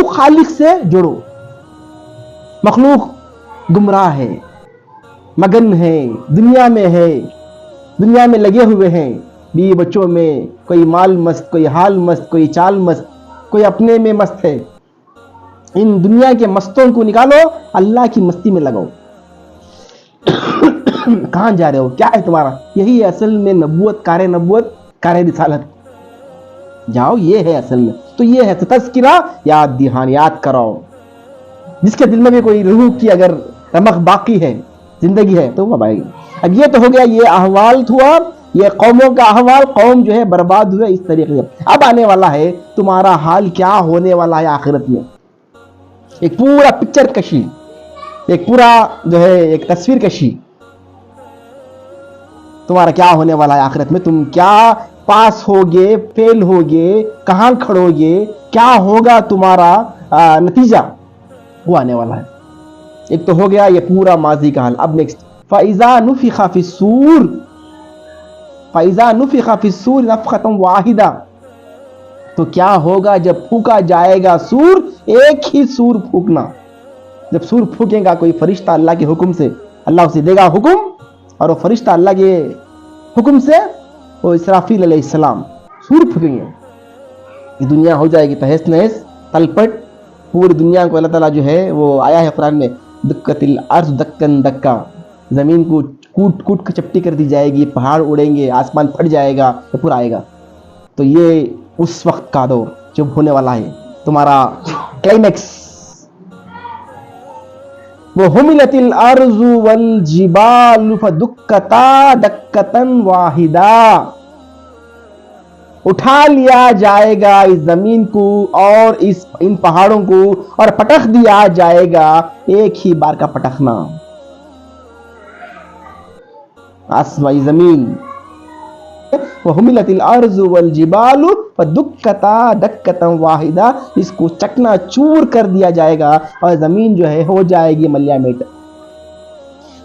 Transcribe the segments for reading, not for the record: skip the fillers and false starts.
مخلوق خالق سے جڑو. مخلوق گمراہ ہے, مگن ہے, دنیا میں لگے ہوئے ہیں, بیوی بچوں میں, کوئی مال مست, کوئی حال مست, کوئی چال مست, کوئی اپنے میں مست ہے. ان دنیا کے مستوں کو نکالو, اللہ کی مستی میں لگاؤ. کہاں جا رہے ہو؟ کیا ہے تمہارا؟ یہی ہے اصل میں نبوت, کار رسالت. جاؤ, یہ ہے اصل میں. تو یہ ہے تذکرہ, یاد دہان, یاد کراؤ. جس کے دل میں بھی کوئی روح کی اگر رمق باقی ہے, زندگی ہے, تو وہ آئے گی. اب یہ تو ہو گیا, یہ احوال ہوا, یہ قوموں کا احوال. قوم جو ہے برباد ہوئے اس طریقے سے. اب آنے والا ہے تمہارا حال کیا ہونے والا ہے آخرت میں. ایک پورا پکچر کشی, ایک پورا جو ہے ایک تصویر کشی. تمہارا کیا ہونے والا ہے آخرت میں, تم کیا پاس ہوگے, فیل ہوگے, کہاں کھڑو گے, کیا ہوگا تمہارا نتیجہ, وہ آنے والا ہے. ایک تو ہو گیا یہ پورا ماضی کا حال. اب نیکسٹ, فَإِذَا نُفِخَ فِي الصُّورِ, فَإِذَا نُفِخَ فِي الصُّورِ نَفْخَةٌ وَاحِدَةٌ, تو کیا ہوگا جب پھونکا جائے گا سور, ایک ہی سور پھونکنا. جب سور پھونکے گا کوئی فرشتہ اللہ کے حکم سے, اللہ اسے دے گا حکم, اور وہ فرشتہ اللہ کے حکم سے, وہ اسرافیل علیہ السلام سور پھونکیں گے. یہ دنیا ہو جائے گی تہس نہس, تلپٹ. پوری دنیا کو اللہ تعالیٰ جو ہے وہ آیا ہے قرآن میں, دکت الارض دکن دکا, زمین کو کوٹ کوٹ کر چپٹی کر دی جائے گی, پہاڑ اڑیں گے, آسمان پھٹ جائے گا, یہ پورا آئے گا. تو یہ اس وقت کا دور جب ہونے والا ہے تمہارا کلائمیکس. وَحُمِلَتِ الْأَرْضُ وَالْجِبَالُ فَدُكَّتَا دَكَّةً وَاحِدَةً, اٹھا لیا جائے گا اس زمین کو اور ان پہاڑوں کو, اور پٹخ دیا جائے گا ایک ہی بار کا پٹخنا. آسمائی زمین. وَحُمِلَتِ الْأَرْضُ وَالْجِبَالُ فَدُكَّتَا دَكَّةً وَاحِدَةً, اس کو چکنا چور کر دیا جائے گا اور زمین جو ہے ہو جائے گی ملیا میٹ.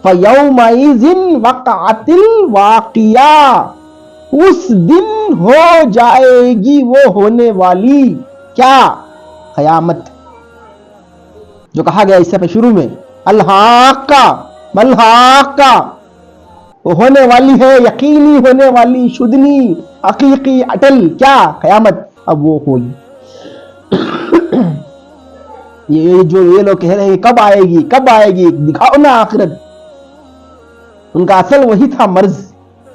فَيَوْمَئِذٍ وَقَعَتِ الْوَاقِعَةُ, اس دن ہو جائے گی وہ ہونے والی کیا, قیامت. جو کہا گیا اس سے شروع میں, الحاقہ ملحاقہ, وہ ہونے والی ہے, یقینی ہونے والی, شدنی, حقیقی, اٹل, کیا, قیامت. اب وہ ہوگی. یہ جو یہ لوگ کہہ رہے ہیں کب آئے گی کب آئے گی, دکھاؤ نا آخرت. ان کا اصل وہی تھا مرض,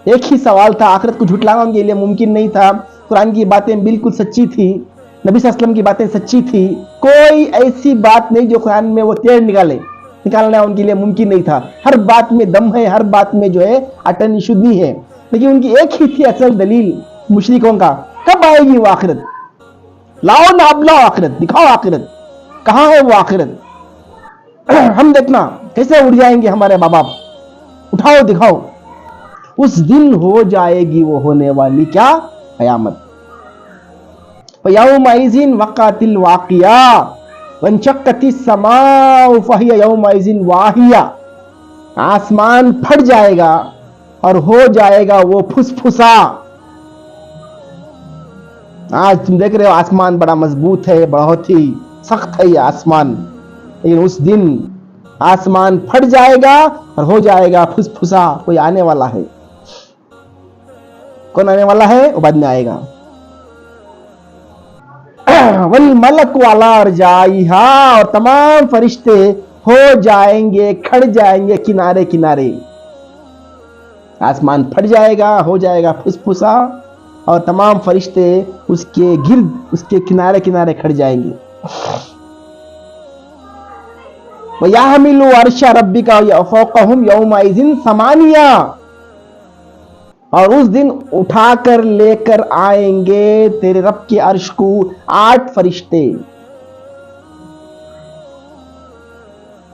ایک ہی سوال تھا. آخرت کو جھٹلانا ان کے لیے ممکن نہیں تھا. قرآن کی باتیں بالکل سچی تھی, نبی صلی اللہ علیہ وسلم کی باتیں سچی تھی. کوئی ایسی بات نہیں جو قرآن میں وہ تیر نکالنا ان کے لیے ممکن نہیں تھا. ہر بات میں دم ہے, ہر بات میں جو ہے اٹن شدنی ہے. لیکن ان کی ایک ہی تھی اصل دلیل مشرکوں کا, کب آئے گی وہ آخرت. لاؤ نا, اب لاؤ آخرت, دکھاؤ آخرت, کہاں ہے وہ آخرت. ہم دیکھنا کیسے اڑ جائیں گے ہمارے باپ, اٹھاؤ دکھاؤ. اس دن ہو جائے گی وہ ہونے والی کیا, قیامت. فَيَوْمَئِذٍ وَقَعَتِ الْوَاقِعَةُ وَانشَقَّتِ السَّمَاءُ فَهِيَ يَوْمَئِذٍ وَاهِيَةٌ, آسمان پھٹ جائے گا اور ہو جائے گا وہ پھسپھسا. آج تم دیکھ رہے ہو آسمان بڑا مضبوط ہے, بہت ہی سخت ہے یہ آسمان, لیکن اس دن آسمان پھٹ جائے گا اور ہو جائے گا پھسپھسا. کوئی آنے والا ہے. کون آنے والا ہے, وہ بعد میں آئے گا. والملک علی ارجائها, اور تمام فرشتے ہو جائیں گے, کھڑ جائیں گے کنارے کنارے. آسمان پھٹ جائے گا, ہو جائے گا پھسپھسا, اور تمام فرشتے اس کے گرد, اس کے کنارے کنارے کھڑ جائیں گے. وَيَحْمِلُ عَرْشَ رَبِّكَ فَوْقَهُمْ يَوْمَئِذٍ ثَمَانِيَةٌ, اور اس دن اٹھا کر لے کر آئیں گے تیرے رب کے عرش کو 8 فرشتے.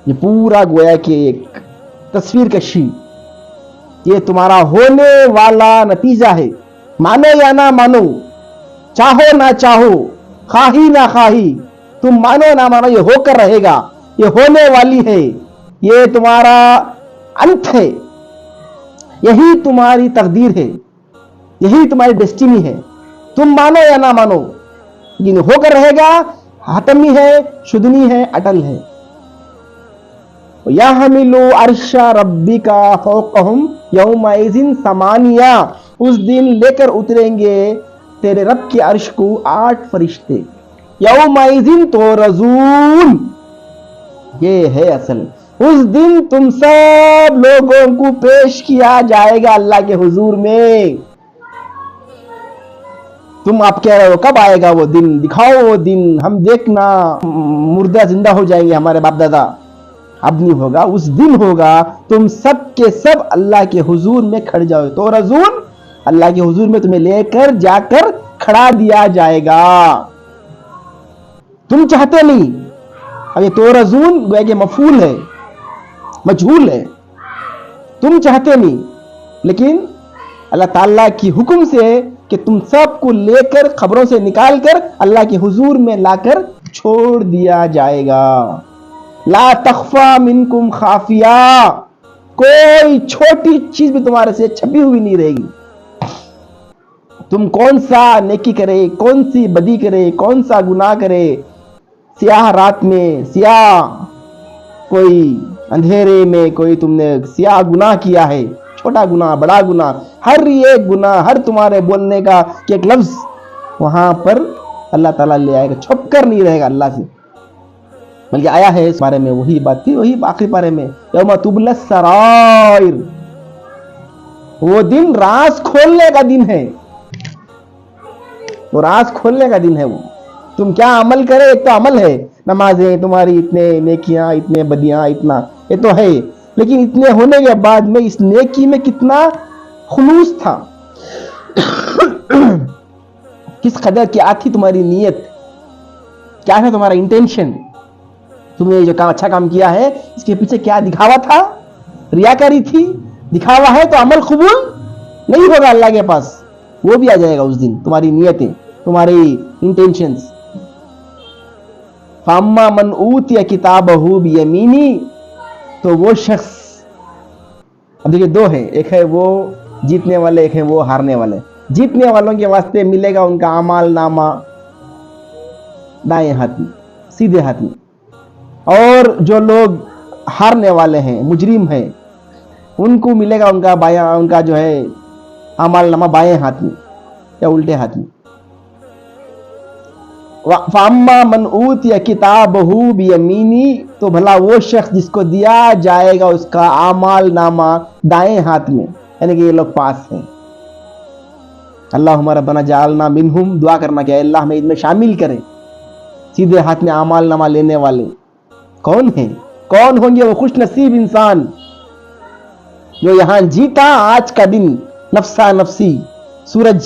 یہ پورا گویا کہ ایک تصویر کشی, یہ تمہارا ہونے والا نتیجہ ہے. مانو یا نہ مانو, چاہو نہ چاہو, خواہی نہ خواہی, تم مانو نہ مانو, یہ ہو کر رہے گا, یہ ہونے والی ہے, یہ تمہارا انت ہے, یہی تمہاری تقدیر ہے, یہی تمہاری ڈیسٹینی ہے. تم مانو یا نہ مانو, لیکن ہو کر رہے گا. حتمی ہے, شدنی ہے, اٹل ہے. یحملُ عرش ربک فوقہم یومئذ ثمانیہ, اس دن لے کر اتریں گے تیرے رب کے عرش کو 8 فرشتے. یومئذ تعرضون, یہ ہے اصل. اس دن تم سب لوگوں کو پیش کیا جائے گا اللہ کے حضور میں. تم آپ کہہ رہے ہو کب آئے گا وہ دن, دکھاؤ وہ دن, ہم دیکھنا مردہ زندہ ہو جائیں گے ہمارے باپ دادا. اب نہیں ہوگا, اس دن ہوگا تم سب کے سب اللہ کے حضور میں کھڑ جاؤ. تو رسول اللہ کے حضور میں تمہیں لے کر جا کر کھڑا دیا جائے گا. تم چاہتے نہیں. اب یہ تو رسول گویا کہ مفعول ہے, مجہول ہے, تم چاہتے نہیں, لیکن اللہ تعالیٰ کی حکم سے کہ تم سب کو لے کر خبروں سے نکال کر اللہ کے حضور میں لا کر چھوڑ دیا جائے گا. لا تخفا منکم خافیہ, کوئی چھوٹی چیز بھی تمہارے سے چھپی ہوئی نہیں رہے گی. تم کون سا نیکی کرے, کون سی بدی کرے, کون سا گناہ کرے, سیاہ رات میں, سیاہ کوئی اندھیرے میں, کوئی تم نے سیاہ گناہ کیا ہے, چھوٹا گناہ, بڑا گناہ, ہر ایک گناہ, ہر تمہارے بولنے کا کہ ایک لفظ وہاں پر اللہ تعالیٰ لے آئے گا, چھپ کر نہیں رہے گا اللہ سے. بلکہ آیا ہے اس بارے میں وہی بات تھی, وہی آخری پارے میں, یوم تبلی السرائر, وہ دن راز کھولنے کا دن ہے. وہ راز کھولنے کا دن ہے. وہ تم کیا عمل کرے, ایک تو عمل ہے, نمازیں تمہاری, اتنے نیکیاں, اتنے بدیاں, اتنا یہ تو ہے, لیکن اتنے ہونے کے بعد میں اس نیکی میں کتنا خلوص تھا, کس قدر کیا تھی تمہاری نیت, کیا تھا تمہارا انٹینشن, تم نے جو کام اچھا کام کیا ہے اس کے پیچھے کیا دکھاوا تھا, ریاکاری تھی. دکھاوا ہے تو عمل قبول نہیں ہوگا اللہ کے پاس. وہ بھی آ جائے گا اس دن, تمہاری نیتیں, تمہاری انٹینشنز. فاما من اوتی کتابہ بیمینی, تو وہ شخص, اب دیکھیں دو ہیں, ایک ہے وہ جیتنے والے, ایک ہے وہ ہارنے والے. جیتنے والوں کے واسطے ملے گا ان کا اعمال نامہ دائیں ہاتھ میں, سیدھے ہاتھ میں, اور جو لوگ ہارنے والے ہیں, مجرم ہیں, ان کو ملے گا ان کا بایاں, ان کا جو ہے اعمال نامہ بائیں ہاتھ میں یا الٹے ہاتھ میں. فَأَمَّا مَنْ أُوتِيَ كِتَابَهُ بِيَمِينِهِ, تو بھلا وہ شخص جس کو دیا جائے گا اس کا اعمال نامہ دائیں ہاتھ میں, یعنی کہ یہ لوگ پاس ہیں. اللہم ربنا جعلنا منہم, دعا کرنا کہ اللہ ہمیں ان میں شامل کرے. سیدھے ہاتھ میں اعمال نامہ لینے والے کون ہیں, کون ہوں گے وہ خوش نصیب انسان جو یہاں جیتا آج کا دن نفسا نفسی. سورج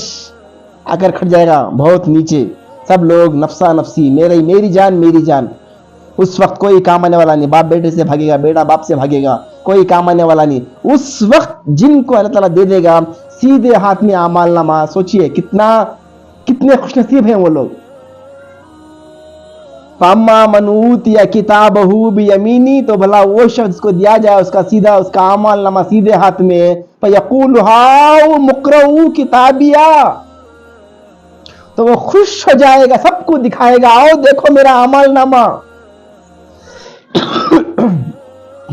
آ کر کھڑ جائے گا بہت نیچے, سب لوگ نفسا نفسی, میری جان میری جان. اس وقت کوئی کام آنے والا نہیں, باپ بیٹے سے بھاگے گا, بیٹا باپ سے بھاگے گا, کوئی کام آنے والا نہیں. اس وقت جن کو اللہ تعالیٰ دے دے گا سیدھے ہاتھ میں اعمال نامہ, سوچئے کتنے خوش نصیب ہیں وہ لوگ. فَأَمَّا مَنْ أُوتِيَ كِتَابَهُ بِيَمِينِهِ, تو بھلا وہ شخص کو دیا جائے اس کا سیدھا, اس کا اعمال نامہ سیدھے ہاتھ میں. فَيَقُولُ هَاؤْمُ اقْرَءُوا كِتَابِيَهْ, تو وہ خوش ہو جائے گا, سب کو دکھائے گا, آؤ دیکھو میرا اعمال نامہ,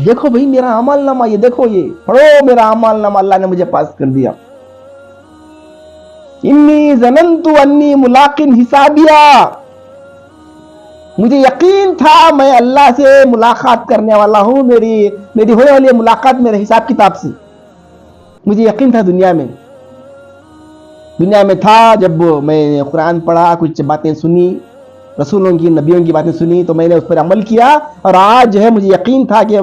دیکھو بھئی میرا اعمال نامہ, یہ دیکھو, یہ پڑھو میرا اعمال نامہ, اللہ نے مجھے پاس کر دیا. انی ظننت انی ملاق حسابیہ, مجھے یقین تھا میں اللہ سے ملاقات کرنے والا ہوں, میری ہونے والی ملاقات میرے حساب کتاب سے. مجھے یقین تھا دنیا میں تھا, جب میں نے قرآن پڑھا, کچھ باتیں سنی, رسولوں کی, نبیوں کی باتیں سنی, تو میں نے اس پر عمل کیا, اور آج جو ہے مجھے یقین تھا کہ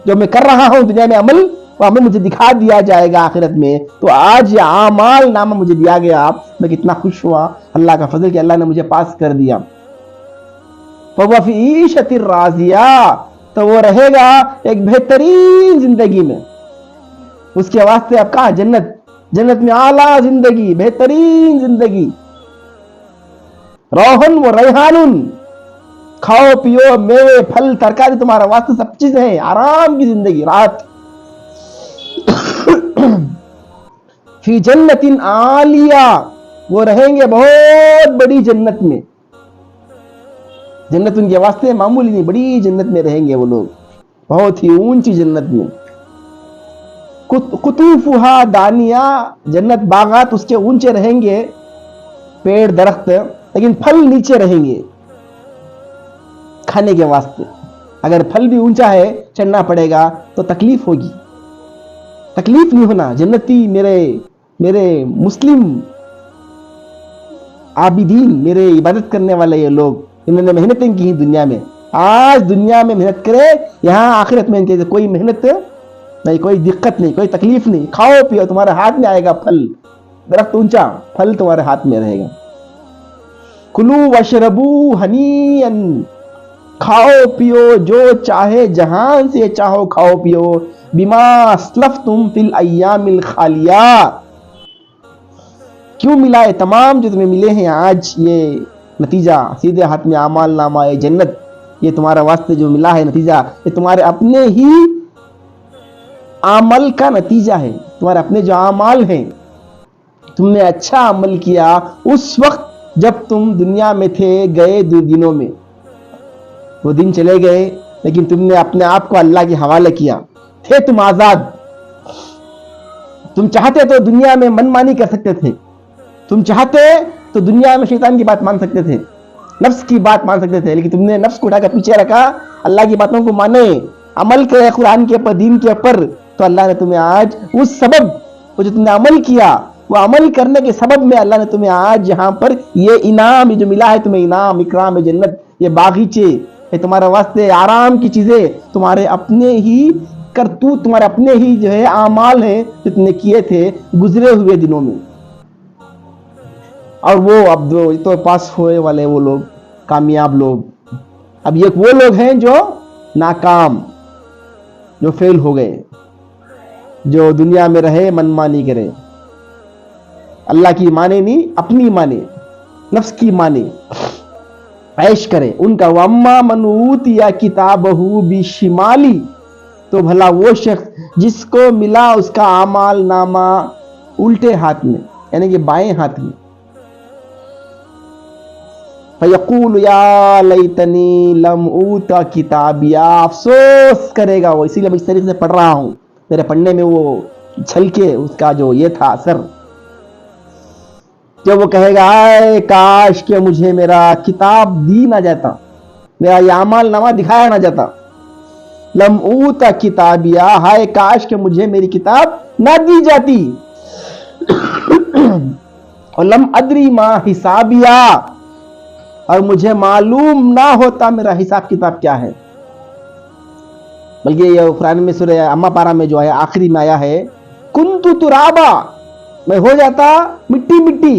جو میں کر رہا ہوں دنیا میں عمل, وہ عمل مجھے دکھا دیا جائے گا آخرت میں. تو آج یہ اعمال نامہ مجھے دیا گیا, میں کتنا خوش ہوا, اللہ کا فضل کہ اللہ نے مجھے پاس کر دیا. فَهُوَ فِي عِيشَةٍ رَاضِيَةٍ, تو وہ رہے گا ایک بہترین زندگی میں. اس کے واسطے اب کہاں جنت میں اعلیٰ زندگی, بہترین زندگی. روحن و ریحان, کھاؤ پیو, میوے پھل ترکاری تمہارا واسطے سب چیزیں ہیں, آرام کی زندگی, راحت. فی جنت عالیہ, وہ رہیں گے بہت بڑی جنت میں. جنت ان کے واسطے معمولی نہیں، بڑی جنت میں رہیں گے وہ لوگ، بہت ہی اونچی جنت میں. قطوفہا دانیہ، جنت باغات اس کے اونچے رہیں گے، پیڑ درخت، لیکن پھل نیچے رہیں گے کھانے کے واسطے. اگر پھل بھی اونچا ہے چڑھنا پڑے گا تو تکلیف ہوگی. تکلیف نہیں ہونا. جنتی میرے مسلم عابدین، میرے عبادت کرنے والے یہ لوگ، انہوں نے محنتیں کی ہیں دنیا میں، آج دنیا میں محنت کرے، یہاں آخرت میں ان کے کوئی محنت نہیں، کوئی دقت نہیں، کوئی تکلیف نہیں. کھاؤ پیو، تمہارے ہاتھ میں آئے گا پھل، درخت اونچا، پھل تمہارے ہاتھ میں رہے گا. کلو وشربو ہنیئا، کھاؤ پیو جو چاہے، جہاں سے چاہو کھاؤ پیو. بما اسلفتم فی الایام الخالیہ، کیوں ملا ہے تمام جو تمہیں ملے ہیں آج، یہ نتیجہ سیدھے ہاتھ میں اعمال نامہ جنت، یہ تمہارا واسطے جو ملا ہے نتیجہ، یہ تمہارے اپنے ہی عمل کا نتیجہ ہے. تمہارے اپنے جو اعمال ہیں، تم نے اچھا عمل کیا اس وقت جب تم دنیا میں تھے، گئے 2 دنوں میں، وہ دن چلے گئے، لیکن تم نے اپنے آپ کو اللہ کے حوالے کیا، تھے تم آزاد. تم چاہتے تو دنیا میں من مانی کر سکتے تھے، تم چاہتے تو دنیا میں شیطان کی بات مان سکتے تھے، نفس کی بات مان سکتے تھے، لیکن تم نے نفس کو اٹھا کر پیچھے رکھا، اللہ کی باتوں کو مانے، عمل کرے قرآن کے اوپر، دین کے اوپر، تو اللہ نے تمہیں آج اس سبب، وہ جو تم نے عمل کیا، وہ عمل کرنے کے سبب میں اللہ نے تمہیں آج یہاں پر یہ انعام، یہ جو ملا ہے تمہیں انعام، اکرام جنت، یہ باغیچے، یہ تمہارے واسطے آرام کی چیزیں، تمہارے اپنے ہی کرتوت، تمہارے اپنے ہی جو ہے اعمال ہیں جو تم نے کیے تھے گزرے ہوئے دنوں میں. اور وہ اب تو پاس ہوئے والے وہ لوگ کامیاب لوگ، اب یہ وہ لوگ ہیں جو ناکام، جو فیل ہو گئے، جو دنیا میں رہے من مانی کرے، اللہ کی مانے نہیں، اپنی مانے، نفس کی مانے، عیش کرے. ان کا وَأَمَّا مَنْ أُوتِيَ كِتَابَهُ بِشِمَالِهِ، تو بھلا وہ شخص جس کو ملا اس کا اعمال نامہ الٹے ہاتھ میں، یعنی کہ بائیں ہاتھ میں. فَيَقُولُ يَا لَيْتَنِي لَمْ أُوتَ كِتَابِيَا، افسوس کرے گا وہ، اسی لیے میں اس طریقے سے پڑھ رہا ہوں، میرے پڑھنے میں وہ چھلکے اس کا جو یہ تھا اثر. جب وہ کہے گا اے کاش کہ مجھے میرا کتاب دی نہ جاتا، میرا یہ اعمال نامہ دکھایا نہ جاتا. لم اوت کتابیا، ہائے کاش کہ مجھے میری کتاب نہ دی جاتی. اور لم ادری ما حسابیا، اور مجھے معلوم نہ ہوتا میرا حساب کتاب کیا ہے. بلکہ یہ قرآن میں سورہ اما پارا میں جو ہے آخری میں آیا ہے، کنت ترابا، میں ہو جاتا مٹی مٹی،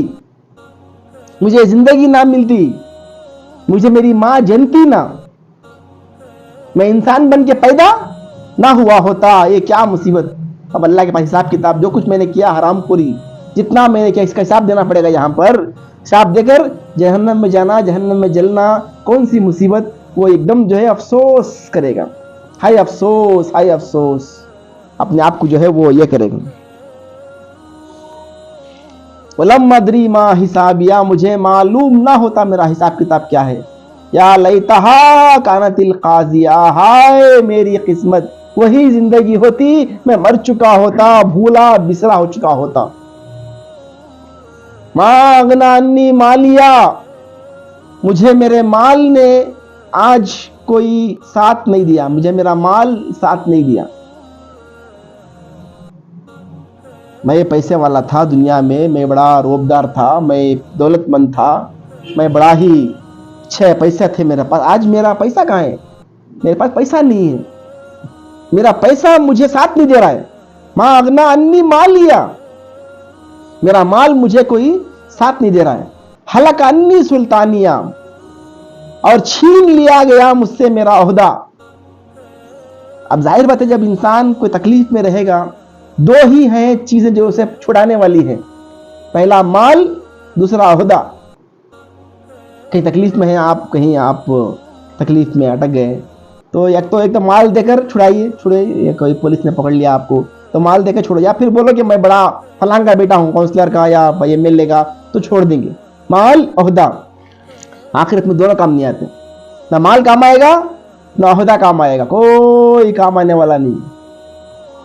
مجھے زندگی نہ ملتی، مجھے میری ماں جنتی نہ، میں انسان بن کے پیدا نہ ہوا ہوتا. یہ کیا مصیبت. اب اللہ کے پاس حساب کتاب، جو کچھ میں نے کیا حرام خوری، جتنا میں نے کیا، اس کا حساب دینا پڑے گا. یہاں پر حساب دے کر جہنم میں جانا، جہنم میں جلنا، کون سی مصیبت. وہ ایک دم جو ہے افسوس کرے گا، ہائے افسوس، ہائے افسوس، اپنے آپ کو جو ہے وہ یہ کرے گا. وَلَمْ أَدْرِ مَا حِسَابِيَا، مجھے معلوم نہ ہوتا میرا حساب کتاب کیا ہے. یا لیتہا کانت القاضیہ، ہائے میری قسمت، وہی زندگی ہوتی میں مر چکا ہوتا، بھولا بسرا ہو چکا ہوتا. ما اغنی عنی مالیہ، مجھے میرے مال نے آج کوئی ساتھ نہیں دیا، مجھے میرا مال ساتھ نہیں دیا. میں پیسے والا تھا دنیا میں بڑا روبدار تھا، میں دولت مند تھا، میں بڑا ہی اچھے پیسے تھے میرے پاس. آج میرا پیسہ کہاں ہے؟ میرے پاس پیسہ نہیں ہے، میرا پیسہ مجھے ساتھ نہیں دے رہا ہے. ما اغنی عنی مالیہ، میرا مال مجھے کوئی ساتھ نہیں دے رہا ہے. ہلک عنی سلطانیہ، اور چھین لیا گیا مجھ سے میرا عہدہ. اب ظاہر بات ہے جب انسان کوئی تکلیف میں رہے گا، دو ہی ہیں چیزیں جو اسے چھڑانے والی ہیں، پہلا مال، دوسرا عہدہ. کہیں تکلیف میں ہیں آپ، کہیں آپ تکلیف میں اٹک گئے تو ایک تو مال دے کر چھڑائیے، کوئی پولیس نے پکڑ لیا آپ کو تو مال دے کر چھوڑو، یا پھر بولو کہ میں بڑا فلاں کا بیٹا ہوں، کونسلر کا یا ایم ایل اے کا، تو چھوڑ دیں گے. مال، عہدہ، آخرت میں دونوں کام نہیں آتے. نہ مال کام آئے گا نہ عہدہ کام آئے گا، کوئی کام آنے والا نہیں.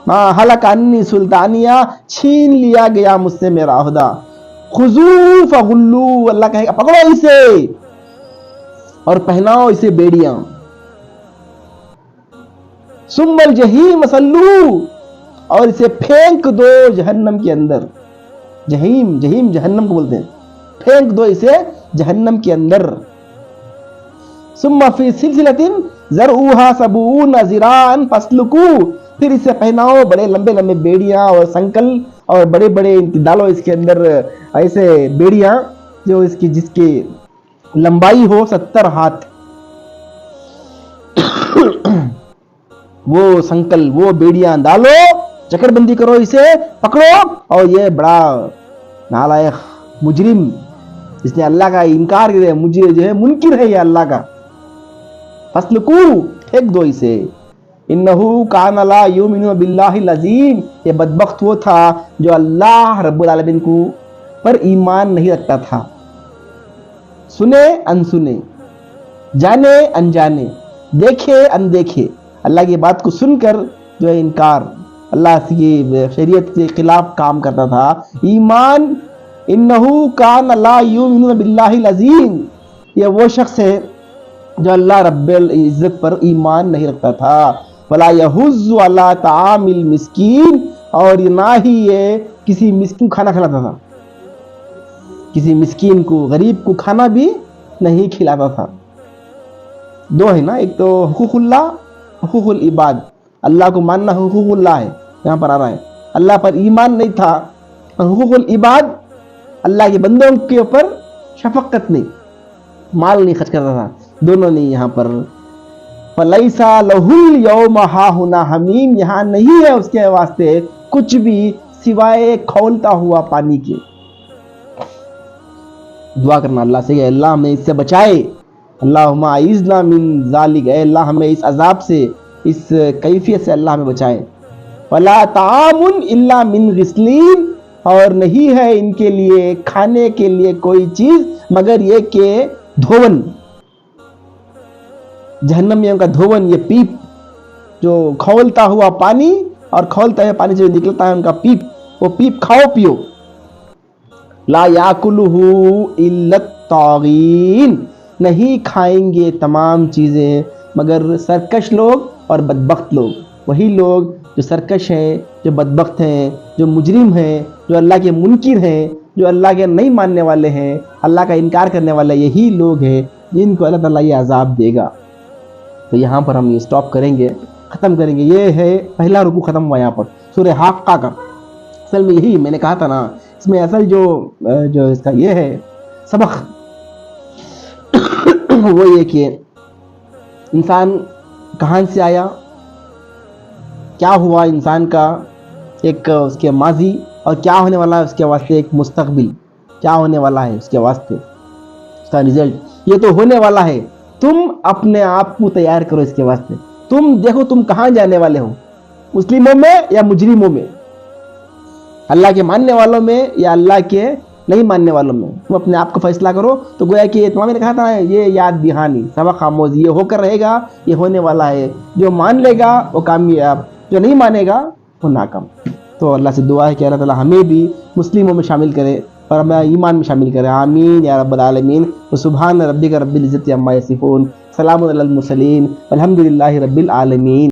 ما ہلک انی سلطانیہ، چھین لیا گیا مجھ سے میرا عہدہ. خذو فغلو، اللہ کہے گا پکڑو اسے اور پہناؤ اسے بیڑیاں. ثم الجحیم صلو، اور اسے پھینک دو جہنم کے اندر. جہیم جہنم کو بولتے ہیں، پھینک دو اسے جہنم کے اندر. ثم فی سلسلۃ ذرعها 70 ذراعا فاسلکوہ، پھر اسے پہناؤ بڑے لمبے لمبے بیڑیاں اور سنکل اور بڑے بڑے ڈالو اس کے اندر ایسے بیڑیاں جو جس کی لمبائی ہو 70 ہاتھ. وہ سنکل، وہ بیڑیاں ڈالو، چکر بندی کرو، اسے پکڑو. اور یہ بڑا نالائق مجرم اس نے اللہ کا انکار کیا، مجھے جو ہے منکر ہے یہ اللہ کا. فاسلکوہ، پھینک دو اسے. انہو کان لا یؤمن باللہ العظیم، یہ بدبخت وہ تھا جو اللہ رب العالمین کو پر ایمان نہیں رکھتا تھا. سنے انسنے، جانے انجانے، دیکھے اندیکھے، اللہ کی بات کو سن کر جو ہے انکار، اللہ کی شریعت کے خلاف کام کرتا تھا. ایمان، انہو کان لا یؤمن باللہ العظیم، یہ وہ شخص ہے جو اللہ رب العزت پر ایمان نہیں رکھتا تھا. ولا یحض علی طعام المسکین، اور نہ ہی یہ کسی مسکین کو کھانا کھلاتا تھا، کسی مسکین کو، غریب کو کھانا بھی نہیں کھلاتا تھا. دو ہے نا، ایک تو حقوق اللہ، حقوق العباد. اللہ کو ماننا حقوق اللہ ہے، یہاں پر آ رہا ہے. اللہ پر ایمان نہیں تھا. حقوق العباد، اللہ کے بندوں کے اوپر شفقت نہیں، مال نہیں خرچ کرتا تھا، دونوں نہیں یہاں پر. فَلَيْسَ لَهُ الْيَوْمَ هَاهُنَا حَمِيمٌ، یہاں نہیں ہے اس کے واسطے کچھ بھی سوائے کھولتا ہوا پانی کے. دعا کرنا اللہ سے کہ اللہ ہمیں اس سے بچائے. اللہم اعذنا من ذالک، اے اللہ ہمیں اس عذاب سے، اس کیفیت سے اللہ ہمیں بچائے. وَلَا طَعَامٌ إِلَّا مِنْ غِسْلِينَ، اور نہیں ہے ان کے لیے کھانے کے لیے کوئی چیز مگر یہ کہ دھون، جہنمیوں کا دھون، یہ پیپ جو کھولتا ہوا پانی، اور کھولتا ہوا پانی سے جو نکلتا ہے ان کا پیپ، وہ پیپ کھاؤ پیو. لا یاکلہ الا الطاغین، نہیں کھائیں گے تمام چیزیں مگر سرکش لوگ اور بدبخت لوگ. وہی لوگ جو سرکش ہیں، جو بدبخت ہیں، جو مجرم ہیں، جو اللہ کے منکر ہیں، جو اللہ کے نہیں ماننے والے ہیں، اللہ کا انکار کرنے والے، یہی لوگ ہیں جن کو اللہ تعالیٰ یہ عذاب دے گا. تو یہاں پر ہم یہ سٹاپ کریں گے، ختم کریں گے. یہ ہے پہلا رکوع ختم ہوا یہاں پر سورہ حاقہ کا. اصل میں یہی میں نے کہا تھا نا، اس میں اصل جو اس کا یہ ہے سبق وہ یہ کہ انسان کہاں سے آیا، کیا ہوا انسان کا، ایک اس کے ماضی، اور کیا ہونے والا ہے اس کے واسطے، ایک مستقبل کیا ہونے والا ہے اس کے واسطے، اس کا رزلٹ یہ تو ہونے والا ہے. تم اپنے آپ کو تیار کرو اس کے واسطے. تم دیکھو تم کہاں جانے والے ہو، مسلموں میں یا مجرموں میں، اللہ کے ماننے والوں میں یا اللہ کے نہیں ماننے والوں میں. تم اپنے آپ کو فیصلہ کرو. تو گویا کہ تمہیں نے کہا تھا یہ یاد دہانی، سبق آموز، یہ ہو کر رہے گا، یہ ہونے والا ہے. جو مان لے گا وہ کامیاب، جو نہیں مانے گا وہ ناکام. تو اللہ سے دعا ہے کہ اللہ تعالیٰ ہمیں بھی مسلموں میں شامل کرے اور ہمیں ایمان میں شامل کرے. آمین یا رب العالمین. سبحان ربک رب العزت عما یصفون، سلام علی المرسلین، والحمد للہ رب العالمین.